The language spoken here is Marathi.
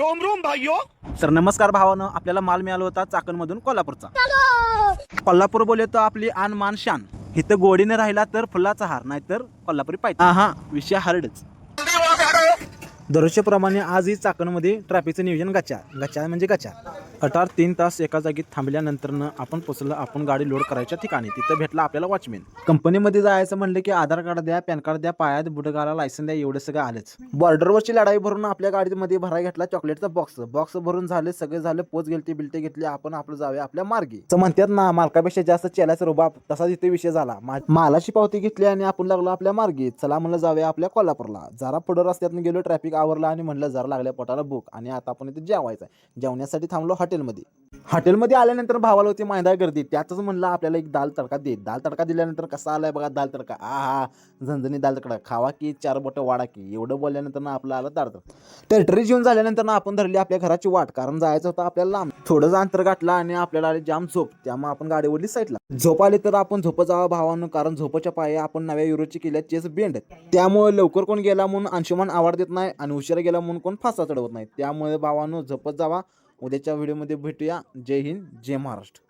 रोम रोम भाइयों. तर नमस्कार भावानं, आपल्याला माल मिळाला होता चाकणमधून कोल्हापूरचा. कोल्हापूर बोले तर आपली आन मान शान. इथं गोडीने राहिला तर फुलाचा हार, नाहीतर कोल्हापुरी पाहिजे. हा विषय हार्डच. दररोजच्या प्रमाणे आजही चाकणमध्ये ट्रॅफिकचं नियोजन गचा म्हणजे गचा. 3 तास एका जागी थांबल्यानंतर आपण पोचलो आपण गाडी लोड करायच्या ठिकाणी. तिथं भेटला आपल्याला वॉचमॅन. कंपनीमध्ये जायचं म्हणलं की आधार कार्ड द्या, पॅन कार्ड द्या, पायात बुट घाला, लायसन द्या, एवढं सगळं आलंच. बॉर्डरवरची लढाई भरून आपल्या गाडीमध्ये भरायला घेतला चॉकलेटचा बॉक्स भरून झाले, सगळे झालं, पोच गेलती बिलटे घेतली, आपण आपलं जाऊया आपल्या मार्गी. तर म्हणतात ना, मालकापेक्षा जास्त चेलाचा रुबाब, तसा तिथे विषय झाला. मालाची पावती घेतली आणि आपण लागलो आपल्या मार्गी. चला म्हणलं जाऊया आपल्या कोल्हापूरला. जरा पुढे रस्त्यातून गेलो, ट्रॅफिक आवरला आणि म्हणलं जरा लागल्या पोटाला भूक आणि आता आपण इथे जेवायचं. जेवण्यासाठी थांबलो हॉटेलमध्ये आल्यानंतर भावाला होती मैदा गर्दी. त्यातच म्हणलं आपल्याला एक दाल तडका दे. दाल तडका दिल्यानंतर कसा आलाय बघा दाल तडका. झणझणी दाल तडका, खावा की 4 बोटं वाढा की. एवढं बोलल्यानंतर आपलं आलं दाल तडका. टेरिटरी जेवून झाल्यानंतर आपण धरली आपल्या घराची वाट, कारण जायचं होतं आपल्याला लांब. थोडं अंतर गाठलं आणि आपल्याला आली जाम झोप. त्यामुळे आपण गाडी ओढली साईडला. झोप आली तर आपण झोप जावा भावानं, कारण झोपच्या पायी आपण नव्या युरोची केल्या चेस बेंड. त्यामुळे लवकर कोण गेला म्हणून अंशुमान आवाड देत नाही आणि उशिरा गेला म्हणून कोण फासा चढवत नाही. त्यामुळे भावानं झोपत जावा. उद्याच्या व्हिडिओमध्ये भेटूया. जय हिंद, जय महाराष्ट्र.